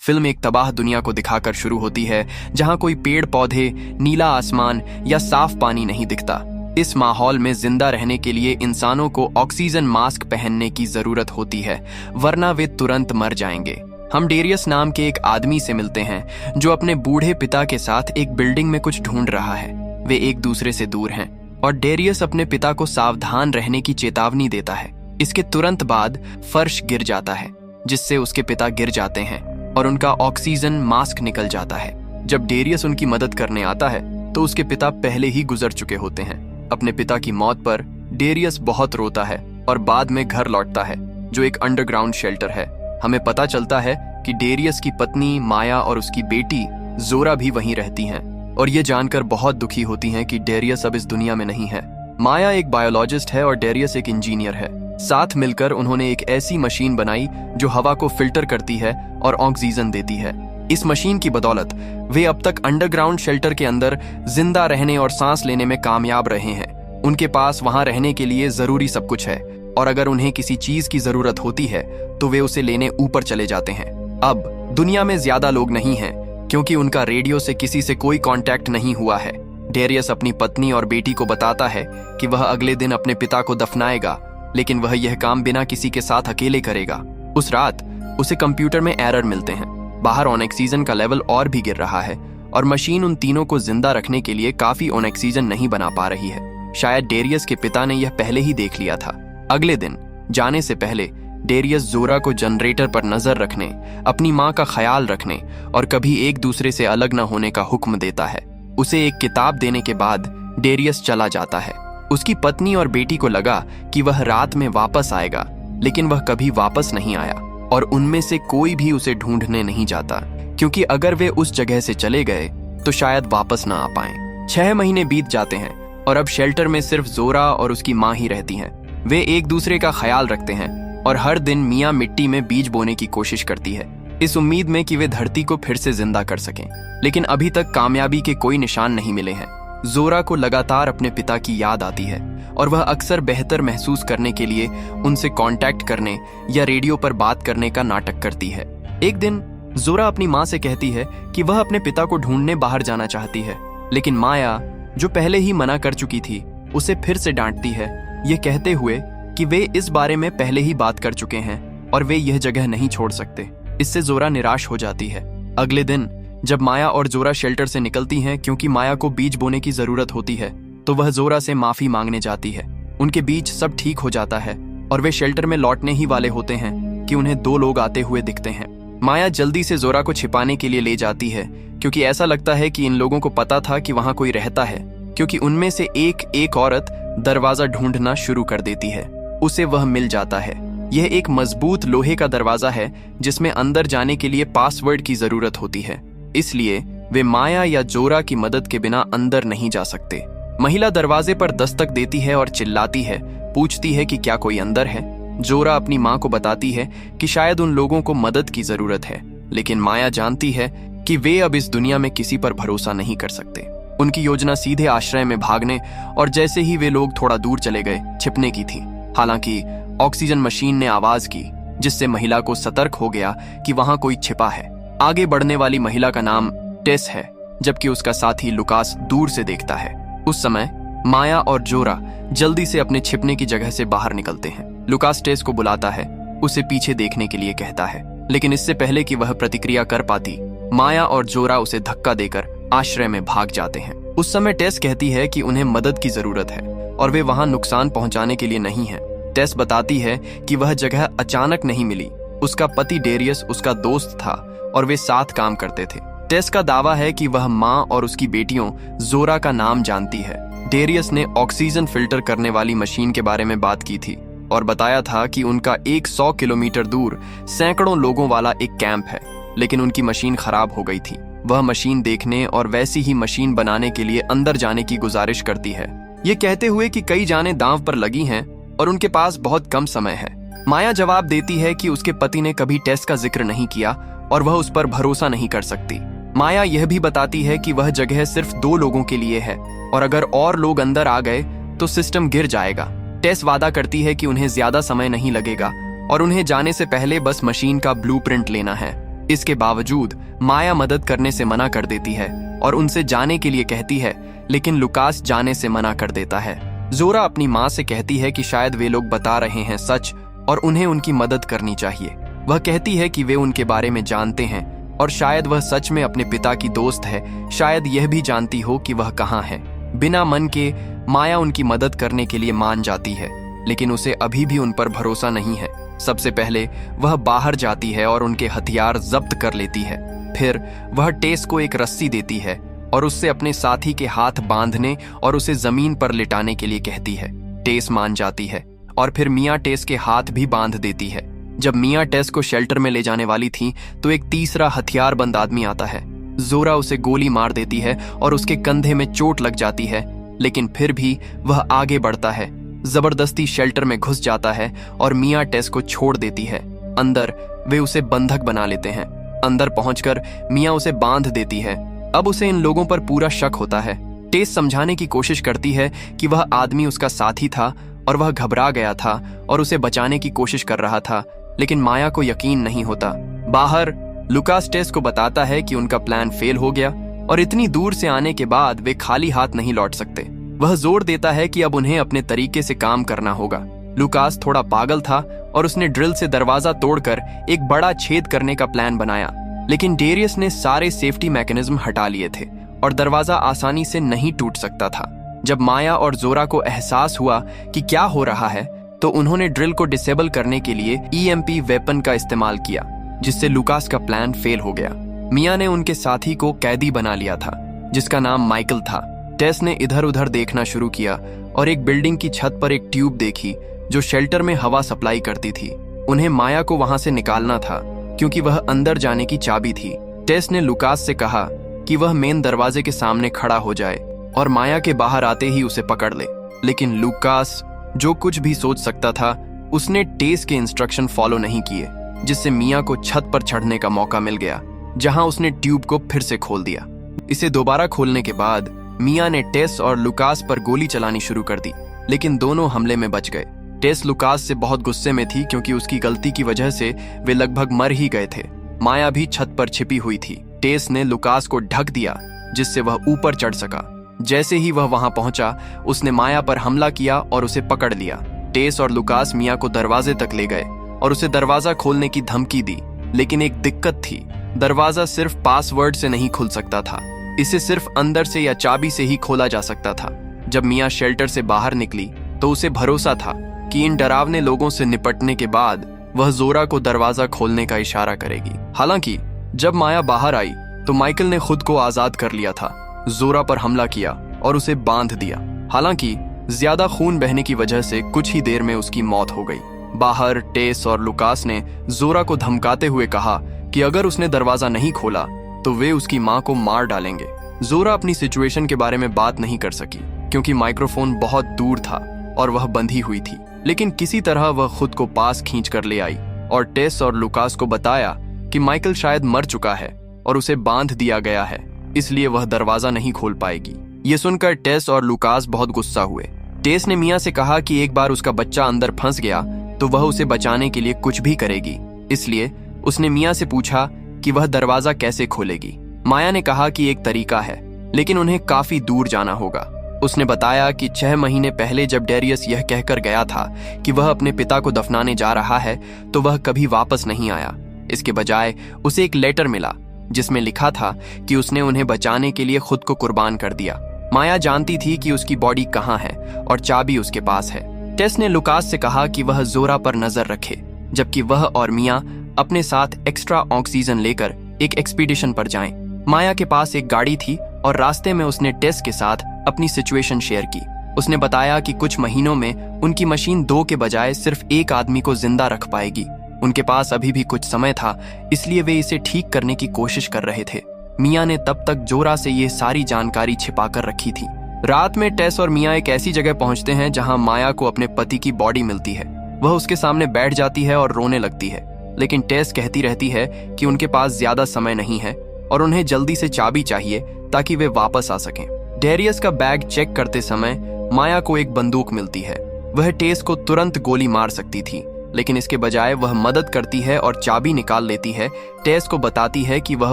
Film एक तबाह दुनिया को दिखाकर शुरू होती है जहां कोई पेड़ पौधे, नीला आसमान या साफ पानी नहीं दिखता। इस माहौल में जिंदा रहने के लिए इंसानों को ऑक्सीजन मास्क पहनने की जरूरत होती है, वरना वे तुरंत मर जाएंगे। हम डेरियस नाम के एक आदमी से मिलते हैं जो अपने बूढ़े पिता के साथ एक बिल्डिंग में कुछ ढूंढ रहा है। वे एक दूसरे से दूर हैं और डेरियस अपने पिता को सावधान रहने की चेतावनी देता है। इसके तुरंत बाद फर्श गिर जाता है, जिससे उसके पिता गिर जाते हैं और उनका ऑक्सीजन मास्क निकल जाता है। जब डेरियस उनकी मदद करने आता है तो उसके पिता पहले ही गुजर चुके होते हैं। अपने पिता की मौत पर डेरियस बहुत रोता है और बाद में घर लौटता है, जो एक अंडरग्राउंड शेल्टर है। हमें पता चलता है कि डेरियस की पत्नी माया और उसकी बेटी जोरा भी वहीं रहती हैं और ये जानकर बहुत दुखी होती हैं कि डेरियस अब इस दुनिया में नहीं है। माया एक बायोलॉजिस्ट है और डेरियस एक इंजीनियर है। साथ मिलकर उन्होंने एक ऐसी मशीन बनाई जो हवा को फिल्टर करती है और ऑक्सीजन देती है। इस मशीन की बदौलत वे अब तक अंडरग्राउंड शेल्टर के अंदर जिंदा रहने और सांस लेने में कामयाब रहे हैं। उनके पास वहां रहने के लिए जरूरी सब कुछ है और अगर उन्हें किसी चीज की जरूरत होती है तो वे उसे लेने ऊपर चले जाते हैं। अब दुनिया में ज्यादा लोग नहीं हैं क्योंकि उनका रेडियो से किसी से कोई कांटेक्ट नहीं हुआ है। डेरियस अपनी पत्नी और बेटी को बताता है कि वह अगले दिन अपने पिता को दफनाएगा, लेकिन वह यह काम बिना किसी के साथ अकेले करेगा। उस रात उसे कंप्यूटर में एरर मिलते हैं। बाहर ऑक्सीजन का लेवल और भी गिर रहा है और मशीन उन तीनों को जिंदा रखने के लिए काफी ऑक्सीजन नहीं बना पा रही है। शायद डेरियस के पिता ने यह पहले ही देख लिया था। अगले दिन जाने से पहले डेरियस जोरा को जनरेटर पर नजर रखने, अपनी माँ का ख्याल रखने और कभी एक दूसरे से अलग न होने का हुक्म देता है। उसे एक किताब देने के बाद डेरियस चला जाता है। उसकी पत्नी और बेटी को लगा कि वह रात में वापस आएगा, लेकिन वह कभी वापस नहीं आया और उनमें से कोई भी उसे ढूंढने नहीं जाता, क्योंकि अगर वे उस जगह से चले गए तो शायद वापस ना आ पाएं। 6 महीने बीत जाते हैं और अब शेल्टर में सिर्फ जोरा और उसकी माँ ही रहती हैं। वे एक दूसरे का ख्याल रखते हैं और हर दिन मियाँ मिट्टी में बीज बोने की कोशिश करती है, इस उम्मीद में कि वे धरती को फिर से जिंदा कर सकें। लेकिन अभी तक कामयाबी के कोई निशान नहीं मिले हैं। जोरा को लगातार अपने पिता की याद आती है और वह अक्सर बेहतर महसूस करने के लिए उनसे कांटेक्ट करने या रेडियो पर बात करने का नाटक करती है। एक दिन जोरा अपनी माँ से कहती है कि वह अपने पिता को ढूंढने बाहर जाना चाहती है, लेकिन माया, जो पहले ही मना कर चुकी थी, उसे फिर से डांटती है, ये कहते हुए कि वे इस बारे में पहले ही बात कर चुके हैं और वे यह जगह नहीं छोड़ सकते। इससे जोरा निराश हो जाती है। अगले दिन जब माया और जोरा शेल्टर से निकलती हैं क्योंकि माया को बीज बोने की जरूरत होती है, तो वह जोरा से माफी मांगने जाती है। उनके बीच सब ठीक हो जाता है और वे शेल्टर में लौटने ही वाले होते हैं कि उन्हें 2 लोग आते हुए दिखते हैं। माया जल्दी से जोरा को छिपाने के लिए ले जाती है क्योंकि ऐसा लगता है कि इन लोगों को पता था कि वहां कोई रहता है, क्योंकि उनमें से एक औरत दरवाजा ढूंढना शुरू कर देती है। उसे वह मिल जाता है। यह एक मजबूत लोहे का दरवाजा है जिसमें अंदर जाने के लिए पासवर्ड की जरूरत होती है, इसलिए वे माया या जोरा की मदद के बिना अंदर नहीं जा सकते। महिला दरवाजे पर दस्तक देती है और चिल्लाती है, पूछती है कि क्या कोई अंदर है। जोरा अपनी माँ को बताती है कि शायद उन लोगों को मदद की जरूरत है, लेकिन माया जानती है कि वे अब इस दुनिया में किसी पर भरोसा नहीं कर सकते। उनकी योजना सीधे आश्रय में भागने और जैसे ही वे लोग थोड़ा दूर चले गए, छिपने की थी। हालांकि ऑक्सीजन मशीन ने आवाज की, जिससे महिला को सतर्क हो गया कि वहां कोई छिपा है। आगे बढ़ने वाली महिला का नाम टेस है, जबकि उसका साथी लुकास दूर से देखता है। उस समय माया और जोरा जल्दी से अपने छिपने की जगह से बाहर निकलते हैं। लुकास टेस को बुलाता है, उसे पीछे देखने के लिए कहता है, लेकिन इससे पहले कि वह प्रतिक्रिया कर पाती, माया और जोरा उसे धक्का देकर आश्रय में भाग जाते हैं। उस समय टेस कहती है कि उन्हें मदद की जरूरत है और वे वहां नुकसान पहुंचाने के लिए नहीं हैं। टेस बताती है कि वह जगह अचानक नहीं मिली। उसका पति डेरियस उसका दोस्त था और वे साथ काम करते थे। टेस का दावा है कि वह माँ और उसकी बेटियों जोरा का नाम जानती है। डेरियस ने ऑक्सीजन फिल्टर करने वाली मशीन के बारे में बात की थी और बताया था कि उनका 100 किलोमीटर दूर सैकड़ों लोगों वाला एक कैंप है, लेकिन उनकी मशीन खराब हो गई थी। वह मशीन देखने और वैसी ही मशीन बनाने के लिए अंदर जाने की गुजारिश करती है, ये कहते हुए कि कई जानें दांव पर लगी हैं और उनके पास बहुत कम समय है। माया जवाब देती है कि उसके पति ने कभी टेस्ट का जिक्र नहीं किया और वह उस पर भरोसा नहीं कर सकती। माया यह भी बताती है कि वह जगह सिर्फ 2 लोगों के लिए है और अगर और लोग अंदर आ गए तो सिस्टम गिर जाएगा। टेस वादा करती है कि उन्हें ज्यादा समय नहीं लगेगा और उन्हें जाने से पहले बस मशीन का ब्लूप्रिंट लेना है। इसके बावजूद माया मदद करने से मना कर देती है और उनसे जाने के लिए कहती है, लेकिन लुकास जाने से मना कर देता है। जोरा अपनी माँ से कहती है कि शायद वे लोग बता रहे हैं सच और उन्हें उनकी मदद करनी चाहिए। वह कहती है कि वे उनके बारे में जानते हैं और शायद वह सच में अपने पिता की दोस्त है, शायद यह भी जानती हो कि वह कहाँ है। बिना मन के माया उनकी मदद करने के लिए मान जाती है, लेकिन उसे अभी भी उन पर भरोसा नहीं है। सबसे पहले वह बाहर जाती है और उनके हथियार जब्त कर लेती है। फिर वह टेस को एक रस्सी देती है और उससे अपने साथी के हाथ बांधने और उसे जमीन पर लिटाने के लिए कहती है। टेस मान जाती है और फिर मिया टेस के हाथ भी बांध देती है। जब मिया टेस को शेल्टर में ले जाने वाली थी तो एक तीसरा हथियारबंद आदमी आता है। जोरा उसे गोली मार देती है और उसके कंधे में चोट लग जाती है, लेकिन फिर भी वह आगे बढ़ता है, जबरदस्ती शेल्टर में घुस जाता है और मिया टेस को छोड़ देती है। अंदर वे उसे बंधक बना लेते हैं। अंदर पहुंचकर मिया उसे बांध देती है। अब उसे इन लोगों पर पूरा शक होता है। टेस समझाने की कोशिश करती है कि वह आदमी उसका साथी था और वह घबरा गया था और उसे बचाने की कोशिश कर रहा था, लेकिन माया को यकीन नहीं होता। बाहर लुकास टेस को बताता है कि उनका प्लान फेल हो गया और इतनी दूर से आने के बाद वे खाली हाथ नहीं लौट सकते। वह जोर देता है कि अब उन्हें अपने तरीके से काम करना होगा। लुकास थोड़ा पागल था और उसने ड्रिल से दरवाजा तोड़कर एक बड़ा छेद करने का प्लान बनाया, लेकिन डेरियस ने सारे सेफ्टी मैकेनिज्म हटा लिए थे और दरवाजा आसानी से नहीं टूट सकता था। जब माया और जोरा को एहसास हुआ कि क्या हो रहा है, तो उन्होंने ड्रिल को डिसेबल करने के लिए EMP वेपन का इस्तेमाल किया, जिससे लुकास का प्लान फेल हो गया। मिया ने उनके साथी को कैदी बना लिया था, जिसका नाम माइकल था। टेस ने इधर उधर देखना शुरू किया और एक बिल्डिंग की छत पर एक ट्यूब देखी जो शेल्टर में हवा सप्लाई करती थी। उन्हें माया को वहां से निकालना था क्योंकि वह अंदर जाने की चाबी थी। टेस ने लुकास से कहा कि वह मेन दरवाजे के सामने खड़ा हो जाए और माया के बाहर आते ही उसे पकड़ ले, लेकिन लुकास जो कुछ भी सोच सकता था उसने टेस के इंस्ट्रक्शन फॉलो नहीं किए, जिससे मिया को छत पर चढ़ने का मौका मिल गया, जहां उसने ट्यूब को फिर से खोल दिया। इसे दोबारा खोलने के बाद मिया ने टेस और लुकास पर गोली चलानी शुरू कर दी, लेकिन दोनों हमले में बच गए। टेस लुकास से बहुत गुस्से में थी क्योंकि उसकी गलती की वजह से वे लगभग मर ही गए थे। माया भी छत पर छिपी हुई थी। टेस ने लुकास को ढक दिया जिससे वह ऊपर चढ़ सका। जैसे ही वह वहां पहुंचा, उसने माया पर हमला किया और उसे पकड़ लिया। टेस और लुकास मिया को दरवाजे तक ले गए और उसे दरवाजा खोलने की धमकी दी, लेकिन एक दिक्कत थी। दरवाजा सिर्फ पासवर्ड से नहीं खुल सकता था, इसे सिर्फ अंदर से या चाबी से ही खोला जा सकता था। जब मिया शेल्टर से बाहर निकली तो उसे भरोसा था कि इन डरावने लोगों से निपटने के बाद वह जोरा को दरवाजा खोलने का इशारा करेगी। हालांकि जब माया बाहर आई तो माइकल ने खुद को आजाद कर लिया था। जोरा पर हमला किया और उसे बांध दिया। हालांकि ज्यादा खून बहने की वजह से कुछ ही देर में उसकी मौत हो गई। बाहर टेस और लुकास ने जोरा को धमकाते हुए कहा कि अगर उसने दरवाजा नहीं खोला तो वे उसकी मां को मार डालेंगे। जोरा अपनी सिचुएशन के बारे में बात नहीं कर सकी क्योंकि माइक्रोफोन बहुत दूर था और वह बंधी हुई थी, लेकिन किसी तरह वह खुद को पास खींच कर ले आई और टेस और लुकास को बताया कि माइकल शायद मर चुका है और उसे बांध दिया गया है, इसलिए वह दरवाजा नहीं खोल पाएगी। ये सुनकर टेस और लुकास बहुत गुस्सा हुए। टेस ने मिया से कहा कि एक बार उसका बच्चा अंदर फंस गया तो वह उसे बचाने के लिए कुछ भी करेगी, इसलिए उसने मिया से पूछा कि वह दरवाजा कैसे खोलेगी। माया ने कहा कि एक तरीका है, लेकिन उन्हें काफी दूर जाना होगा। उसने बताया कि 6 महीने पहले जब डेरियस यह कहकर गया था कि वह अपने पिता को दफनाने जा रहा है तो वह कभी वापस नहीं आया। इसके बजाय उसे एक लेटर मिला जिसमें लिखा था कि उसने उन्हें बचाने के लिए खुद को कुर्बान कर दिया। माया जानती थी कि उसकी बॉडी कहाँ है और चाबी उसके पास है। टेस ने लुकास से कहा कि वह जोरा पर नजर रखे, जबकि वह और मिया अपने साथ एक्स्ट्रा ऑक्सीजन लेकर एक एक्सपीडिशन पर जाएं। माया के पास एक गाड़ी थी और रास्ते में उसने टेस के साथ अपनी सिचुएशन शेयर की। उसने बताया कि कुछ महीनों में उनकी मशीन 2 के बजाय सिर्फ 1 आदमी को जिंदा रख पाएगी। उनके पास अभी भी कुछ समय था, इसलिए वे इसे ठीक करने की कोशिश कर रहे थे। मिया ने तब तक जोरा से ये सारी जानकारी छिपा कर रखी थी। रात में टेस और मिया एक ऐसी जगह पहुंचते हैं जहां माया को अपने पति की बॉडी मिलती है। वह उसके सामने बैठ जाती है और रोने लगती है, लेकिन टेस कहती रहती है कि उनके पास ज्यादा समय नहीं है और उन्हें जल्दी से चाबी चाहिए ताकि वे वापस आ सकें। डेरियस का बैग चेक करते समय माया को एक बंदूक मिलती है। वह टेस को तुरंत गोली मार सकती थी, लेकिन इसके बजाय वह मदद करती है और चाबी निकाल लेती है। टेस को बताती है कि वह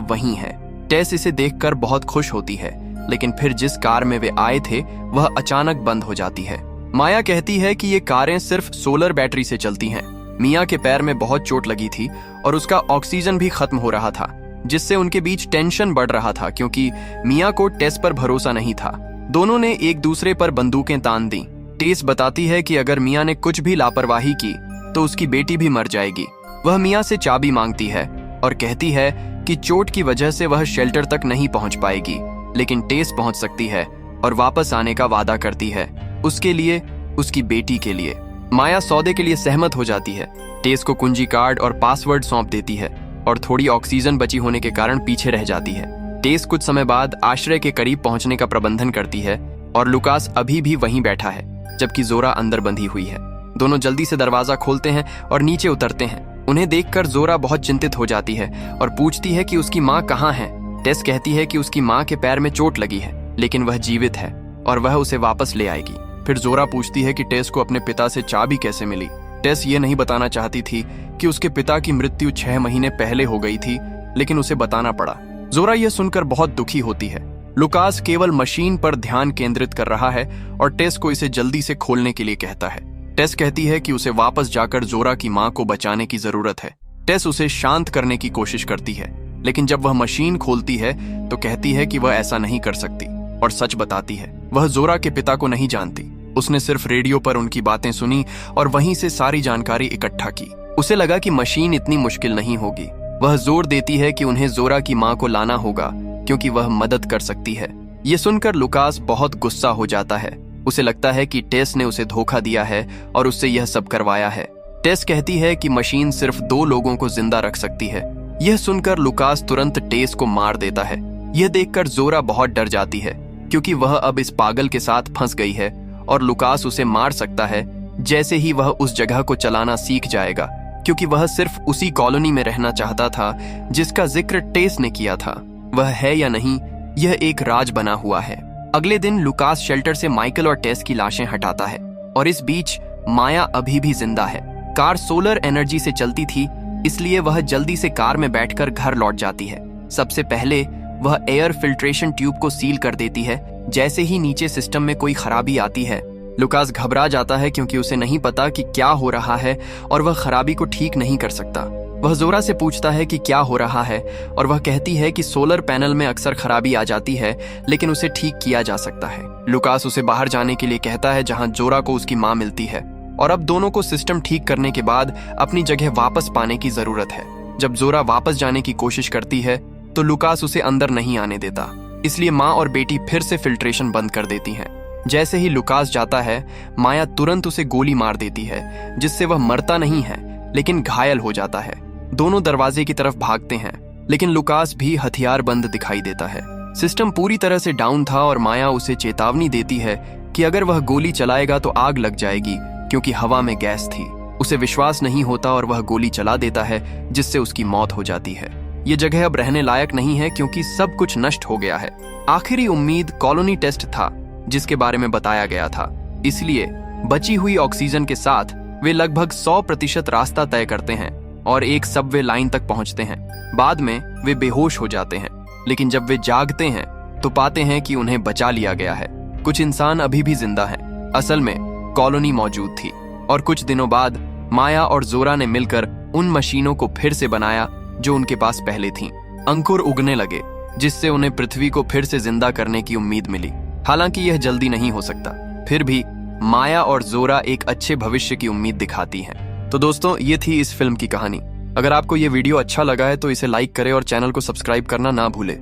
वहीं है। टेस इसे देखकर बहुत खुश होती है, लेकिन फिर जिस कार में वे आए थे वह अचानक बंद हो जाती है। माया कहती है कि ये कारें सिर्फ सोलर बैटरी से चलती हैं। मिया के पैर में बहुत चोट लगी थी और उसका ऑक्सीजन भी खत्म हो रहा था, जिससे उनके बीच टेंशन बढ़ रहा था क्योंकि मिया को टेस पर भरोसा नहीं था। दोनों ने एक दूसरे पर बंदूकें तान दी। टेस बताती है कि अगर मिया ने कुछ भी लापरवाही की तो उसकी बेटी भी मर जाएगी। वह मिया से चाबी मांगती है और कहती है कि चोट की वजह से वह शेल्टर तक नहीं पहुंच पाएगी, लेकिन टेस पहुंच सकती है और वापस आने का वादा करती है, उसके लिए, उसकी बेटी के लिए। माया सौदे के लिए सहमत हो जाती है। टेस को कुंजी कार्ड और पासवर्ड सौंप देती है और थोड़ी ऑक्सीजन बची होने के कारण पीछे रह जाती है। टेस कुछ समय बाद आश्रय के करीब पहुंचने का प्रबंधन करती है और लुकास अभी भी वहीं बैठा है, जबकि जोरा अंदर बंधी हुई है। दोनों जल्दी से दरवाजा खोलते हैं और नीचे उतरते हैं। उन्हें देखकर जोरा बहुत चिंतित हो जाती है और पूछती है कि उसकी माँ कहाँ है। टेस कहती है कि उसकी माँ के पैर में चोट लगी है, लेकिन वह जीवित है और वह उसे वापस ले आएगी। फिर जोरा पूछती है कि टेस को अपने पिता से चाबी कैसे मिली। टेस ये नहीं बताना चाहती थी कि उसके पिता की मृत्यु 6 महीने पहले हो गई थी, लेकिन उसे बताना पड़ा। जोरा यह सुनकर बहुत दुखी होती है। लुकास केवल मशीन पर ध्यान केंद्रित कर रहा है और टेस को इसे जल्दी से खोलने के लिए कहता है। टेस कहती है कि उसे वापस जाकर जोरा की माँ को बचाने की जरूरत है। टेस उसे शांत करने की कोशिश करती है, लेकिन जब वह मशीन खोलती है तो कहती है कि वह ऐसा नहीं कर सकती और सच बताती है। वह जोरा के पिता को नहीं जानती। उसने सिर्फ रेडियो पर उनकी बातें सुनी और वहीं से सारी जानकारी इकट्ठा की। उसे लगा कि मशीन इतनी मुश्किल नहीं होगी। वह जोर देती है कि उन्हें जोरा की माँ को लाना होगा क्योंकि वह मदद कर सकती है। ये सुनकर लुकास बहुत गुस्सा हो जाता है। उसे लगता है कि टेस ने उसे धोखा दिया है और उससे यह सब करवाया है। टेस कहती है कि मशीन सिर्फ 2 लोगों को जिंदा रख सकती है। यह सुनकर लुकास तुरंत टेस को मार देता है। यह देखकर जोरा बहुत डर जाती है क्योंकि वह अब इस पागल के साथ फंस गई है और लुकास उसे मार सकता है जैसे ही वह उस जगह को चलाना सीख जाएगा, क्योंकि वह सिर्फ उसी कॉलोनी में रहना चाहता था जिसका जिक्र टेस ने किया था। वह है या नहीं, यह एक राज बना हुआ है। अगले दिन लुकास शेल्टर से माइकल और टेस की लाशें हटाता है और इस बीच माया अभी भी जिंदा है। कार सोलर एनर्जी से चलती थी, इसलिए वह जल्दी से कार में बैठकर घर लौट जाती है। सबसे पहले वह एयर फिल्ट्रेशन ट्यूब को सील कर देती है। जैसे ही नीचे सिस्टम में कोई खराबी आती है, लुकास घबरा जाता है क्योंकि उसे नहीं पता कि क्या हो रहा है और वह खराबी को ठीक नहीं कर सकता। वह जोरा से पूछता है कि क्या हो रहा है और वह कहती है कि सोलर पैनल में अक्सर खराबी आ जाती है, लेकिन उसे ठीक किया जा सकता है। लुकास उसे बाहर जाने के लिए कहता है जहां जोरा को उसकी माँ मिलती है और अब दोनों को सिस्टम ठीक करने के बाद अपनी जगह वापस पाने की जरूरत है। जब जोरा वापस जाने की कोशिश करती है तो लुकास उसे अंदर नहीं आने देता, इसलिए माँ और बेटी फिर से फिल्ट्रेशन बंद कर देती हैं। जैसे ही लुकास जाता है, माया तुरंत उसे गोली मार देती है, जिससे वह मरता नहीं है लेकिन घायल हो जाता है। दोनों दरवाजे की तरफ भागते हैं, लेकिन लुकास भी हथियार बंद दिखाई देता है। सिस्टम पूरी तरह से डाउन था और माया उसे चेतावनी देती है कि अगर वह गोली चलाएगा तो आग लग जाएगी क्योंकि हवा में गैस थी। उसे विश्वास नहीं होता और वह गोली चला देता है, जिससे उसकी मौत हो जाती है। ये जगह अब रहने लायक नहीं है क्योंकि सब कुछ नष्ट हो गया है। आखिरी उम्मीद कॉलोनी टेस्ट था जिसके बारे में बताया गया था, इसलिए बची हुई ऑक्सीजन के साथ वे लगभग 100% रास्ता तय करते हैं और एक सबवे लाइन तक पहुंचते हैं। बाद में वे बेहोश हो जाते हैं, लेकिन जब वे जागते हैं तो पाते हैं कि उन्हें बचा लिया गया है। कुछ इंसान अभी भी जिंदा हैं। असल में कॉलोनी मौजूद थी और कुछ दिनों बाद माया और जोरा ने मिलकर उन मशीनों को फिर से बनाया जो उनके पास पहले थीं। अंकुर उगने लगे, जिससे उन्हें पृथ्वी को फिर से जिंदा करने की उम्मीद मिली। हालांकि यह जल्दी नहीं हो सकता, फिर भी माया और जोरा एक अच्छे भविष्य की उम्मीद दिखाती हैं। तो दोस्तों, ये थी इस फिल्म की कहानी। अगर आपको ये वीडियो अच्छा लगा है तो इसे लाइक करें और चैनल को सब्सक्राइब करना ना भूलें।